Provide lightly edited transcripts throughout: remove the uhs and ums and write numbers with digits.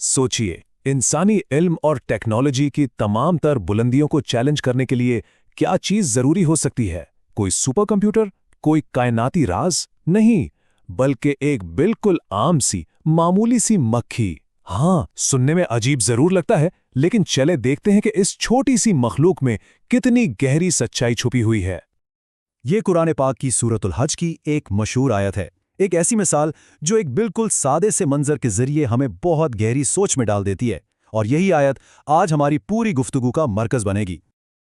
सोचिए, इंसानी इल्म और टेक्नोलॉजी की तमाम तर बुलंदियों को चैलेंज करने के लिए क्या चीज जरूरी हो सकती है? कोई सुपर कंप्यूटर? कोई कायनाती राज? नहीं, बल्कि एक बिल्कुल आम सी मामूली सी मक्खी। हाँ, सुनने में अजीब जरूर लगता है, लेकिन चले देखते हैं कि इस छोटी सी मखलूक में कितनी गहरी सच्चाई छुपी हुई है। ये कुरान पाक की सूरतुल हज की एक मशहूर आयत है, एक ऐसी मिसाल जो एक बिल्कुल सादे से मंजर के जरिए हमें बहुत गहरी सोच में डाल देती है, और यही आयत आज हमारी पूरी गुफ्तगू का मरकज बनेगी।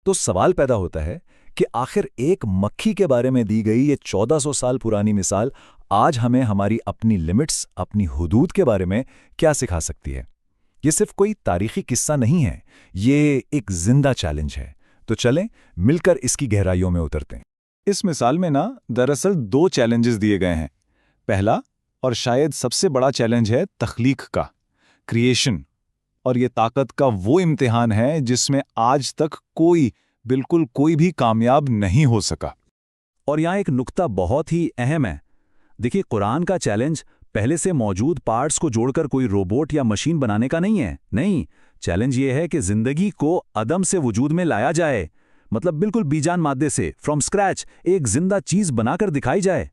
तो सवाल पैदा होता है कि आखिर एक मक्खी के बारे में दी गई ये 1400 साल पुरानी मिसाल आज हमें हमारी अपनी लिमिट्स, अपनी हुदूद के बारे में क्या सिखा सकती है। ये सिर्फ कोई तारीखी किस्सा नहीं है, ये एक जिंदा चैलेंज है। तो चलें मिलकर इसकी गहराइयों में उतरते हैं। इस मिसाल में दरअसल 2 चैलेंजेस दिए गए हैं। पहला और शायद सबसे बड़ा चैलेंज है तख्लीक का, क्रिएशन। और ये ताकत का वो इम्तिहान है जिसमें आज तक बिल्कुल कोई भी कामयाब नहीं हो सका। और यहाँ एक नुक्ता बहुत ही अहम है। देखिए, कुरान का चैलेंज पहले से मौजूद पार्ट्स को जोड़कर कोई रोबोट या मशीन बनाने का नहीं है। नहीं, चैलेंज ये है कि जिंदगी को अदम से वजूद में लाया जाए, मतलब बिल्कुल बीजान मादे से, फ्रॉम स्क्रैच एक जिंदा चीज बनाकर दिखाई जाए।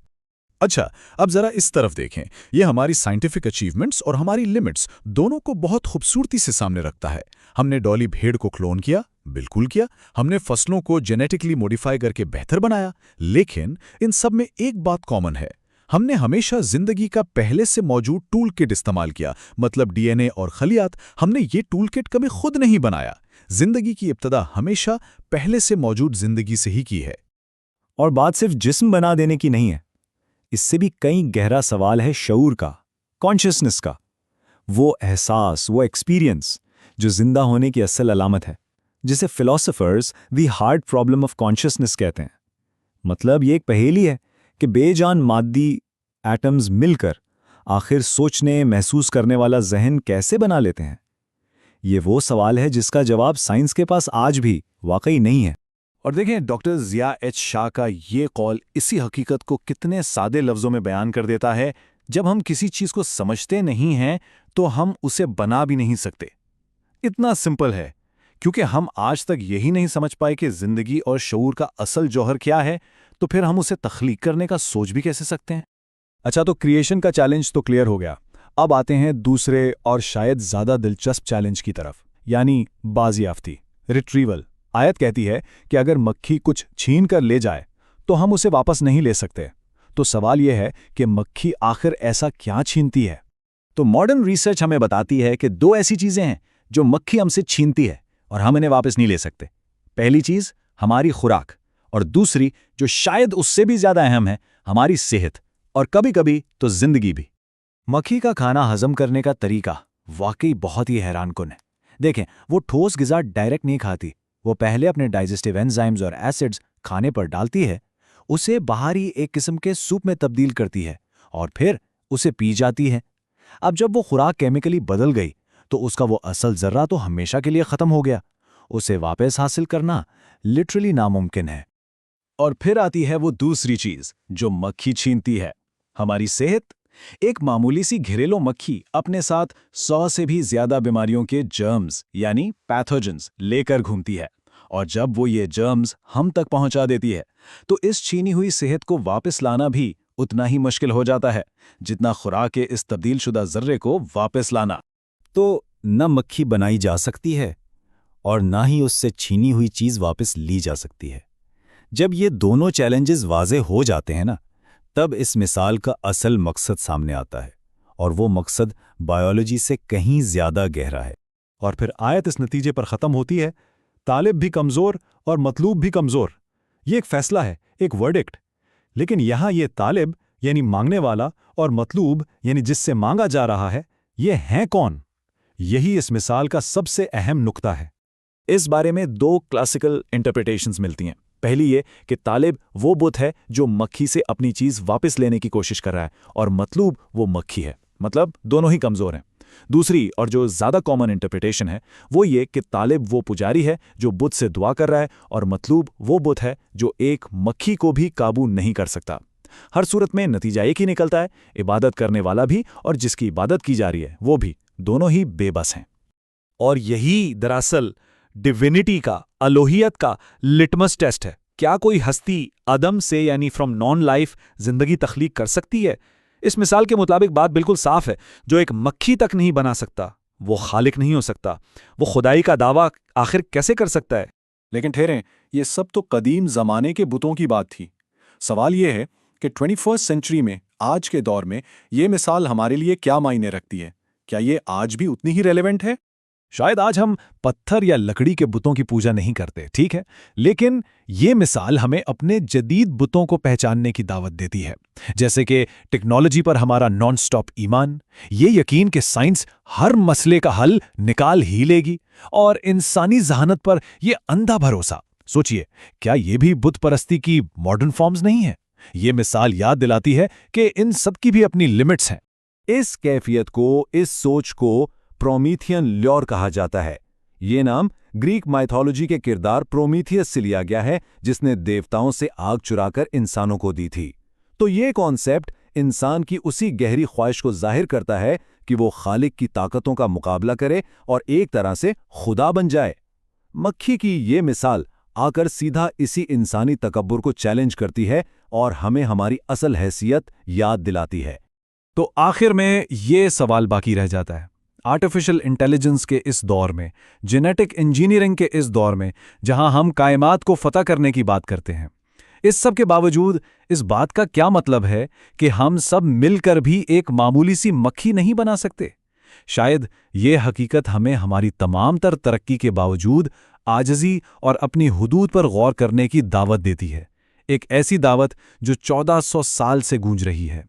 अच्छा, अब जरा इस तरफ देखें। यह हमारी साइंटिफिक अचीवमेंट्स और हमारी लिमिट्स दोनों को बहुत खूबसूरती से सामने रखता है। हमने डॉली भेड़ को क्लोन किया, बिल्कुल किया। हमने फसलों को जेनेटिकली मॉडिफाई करके बेहतर बनाया। लेकिन इन सब में एक बात कॉमन है, हमने हमेशा जिंदगी का पहले से मौजूद टूल किट इस्तेमाल किया, मतलब डीएनए और खलियात। हमने ये टूल किट कभी खुद नहीं बनाया। जिंदगी की इब्तदा हमेशा पहले से मौजूद जिंदगी से ही की है। और बात सिर्फ जिस्म बना देने की नहीं है, इससे भी कई गहरा सवाल है शऊर का, कॉन्शियसनेस का। वो एहसास, वो एक्सपीरियंस जो जिंदा होने की असल अलामत है, जिसे philosophers the hard problem of consciousness कहते हैं। मतलब ये एक पहेली है कि बेजान मादी एटम्स मिलकर आखिर सोचने, महसूस करने वाला जहन कैसे बना लेते हैं। ये वो सवाल है जिसका जवाब साइंस के पास आज भी वाकई नहीं है। और देखें, डॉक्टर ज़िया एच शाह का ये कॉल इसी हकीकत को कितने सादे लफ्ज़ों में बयान कर देता है। जब हम किसी चीज़ को समझते नहीं हैं तो हम उसे बना भी नहीं सकते। इतना सिंपल है, क्योंकि हम आज तक यही नहीं समझ पाए कि ज़िंदगी और शऊर का असल जौहर क्या है, तो फिर हम उसे तख्लीक करने का सोच भी कैसे सकते हैं। अच्छा, तो क्रिएशन का चैलेंज तो क्लियर हो गया। अब आते हैं दूसरे और शायद ज़्यादा दिलचस्प चैलेंज की तरफ, यानी बाजियाफ्ती, रिट्रीवल। आयत कहती है कि अगर मक्खी कुछ छीन कर ले जाए तो हम उसे वापस नहीं ले सकते। तो सवाल यह है कि मक्खी आखिर ऐसा क्या छीनती है। तो मॉडर्न रिसर्च हमें बताती है कि 2 ऐसी चीजें हैं जो मक्खी हमसे छीनती है और हम इन्हें वापस नहीं ले सकते। पहली चीज हमारी खुराक, और दूसरी जो शायद उससे भी ज्यादा अहम है, हमारी सेहत, और कभी कभी तो जिंदगी भी। मक्खी का खाना हजम करने का तरीका वाकई बहुत ही हैरानकुन है। देखें, वो ठोस ग़िज़ा डायरेक्ट नहीं खाती। वो पहले अपने डाइजेस्टिव एंजाइम्स और एसिड्स खाने पर डालती है, उसे बाहरी एक किस्म के सूप में तब्दील करती है और फिर उसे पी जाती है। अब जब वो खुराक केमिकली बदल गई तो उसका वो असल जर्रा तो हमेशा के लिए ख़त्म हो गया। उसे वापस हासिल करना लिटरली नामुमकिन है। और फिर आती है वो दूसरी चीज जो मक्खी छीनती है, हमारी सेहत। एक मामूली सी घरेलू मक्खी अपने साथ 100 से भी ज्यादा बीमारियों के जर्म्स यानी पैथोजेंस लेकर घूमती है, और जब वो ये जर्म्स हम तक पहुंचा देती है तो इस छीनी हुई सेहत को वापस लाना भी उतना ही मुश्किल हो जाता है जितना खुराक के इस तब्दीलशुदा जर्रे को वापस लाना। तो न मक्खी बनाई जा सकती है और ना ही उससे छीनी हुई चीज़ वापस ली जा सकती है। जब ये दोनों चैलेंजेस वाज़े हो जाते हैं तब इस मिसाल का असल मकसद सामने आता है, और वो मकसद बायोलॉजी से कहीं ज़्यादा गहरा है। और फिर आयत इस नतीजे पर ख़त्म होती है, तालिब भी कमज़ोर और मतलूब भी कमज़ोर। ये एक फैसला है, एक वर्डिक्ट। लेकिन यहाँ ये तालिब यानी मांगने वाला और मतलूब यानी जिससे मांगा जा रहा है, ये हैं कौन? यही इस मिसाल का सबसे अहम नुक्ता है। इस बारे में 2 क्लासिकल इंटरप्रिटेशंस मिलती हैं। पहली ये कि तालिब वो बुत है जो मक्खी से अपनी चीज़ वापस लेने की कोशिश कर रहा है, और मतलूब वो मक्खी है, मतलब दोनों ही कमज़ोर हैं। दूसरी और जो ज़्यादा कॉमन इंटरप्रिटेशन है वो ये कि तालिब वो पुजारी है जो बुत से दुआ कर रहा है, और मतलूब वो बुत है जो एक मक्खी को भी काबू नहीं कर सकता। हर सूरत में नतीजा एक ही निकलता है, इबादत करने वाला भी और जिसकी इबादत की जा रही है वो भी, दोनों ही बेबस हैं। और यही दरअसल डिविनिटी का, अलोहियत का लिटमस टेस्ट है। क्या कोई हस्ती अदम से यानी फ्रॉम नॉन लाइफ जिंदगी तख्लीक कर सकती है? इस मिसाल के मुताबिक बात बिल्कुल साफ है। जो एक मक्खी तक नहीं बना सकता वो खालिक नहीं हो सकता। वो खुदाई का दावा आखिर कैसे कर सकता है? लेकिन ठहरें, ये सब तो कदीम ज़माने के बुतों की बात थी। सवाल ये है कि 21st सेंचुरी में, आज के दौर में, ये मिसाल हमारे लिए क्या मायने रखती है? क्या ये आज भी उतनी ही रेलेवेंट है? शायद आज हम पत्थर या लकड़ी के बुतों की पूजा नहीं करते, ठीक है, लेकिन ये मिसाल हमें अपने जदीद बुतों को पहचानने की दावत देती है। जैसे कि टेक्नोलॉजी पर हमारा नॉन स्टॉप ईमान, ये यकीन कि साइंस हर मसले का हल निकाल ही लेगी, और इंसानी जहानत पर यह अंधा भरोसा। सोचिए, क्या ये भी बुत परस्ती की मॉडर्न फॉर्म्स नहीं है? ये मिसाल याद दिलाती है कि इन सब की भी अपनी लिमिट्स हैं। इस कैफियत को, इस सोच को प्रोमीथियन ल्योर कहा जाता है। ये नाम ग्रीक माइथोलॉजी के किरदार प्रोमीथियस से लिया गया है, जिसने देवताओं से आग चुराकर इंसानों को दी थी। तो ये कॉन्सेप्ट इंसान की उसी गहरी ख्वाहिश को जाहिर करता है कि वो खालिक की ताकतों का मुकाबला करे और एक तरह से खुदा बन जाए। मक्खी की ये मिसाल आकर सीधा इसी इंसानी तकब्बुर को चैलेंज करती है और हमें हमारी असल हैसियत याद दिलाती है। तो आखिर में ये सवाल बाकी रह जाता है, आर्टिफिशियल इंटेलिजेंस के इस दौर में, जेनेटिक इंजीनियरिंग के इस दौर में, जहां हम कायनात को फतह करने की बात करते हैं, इस सब के बावजूद इस बात का क्या मतलब है कि हम सब मिलकर भी एक मामूली सी मक्खी नहीं बना सकते? शायद ये हकीकत हमें हमारी तमाम तर तरक्की के बावजूद आजिज़ी और अपनी हुदूद पर गौर करने की दावत देती है। एक ऐसी दावत जो 1400 साल से गूंज रही है।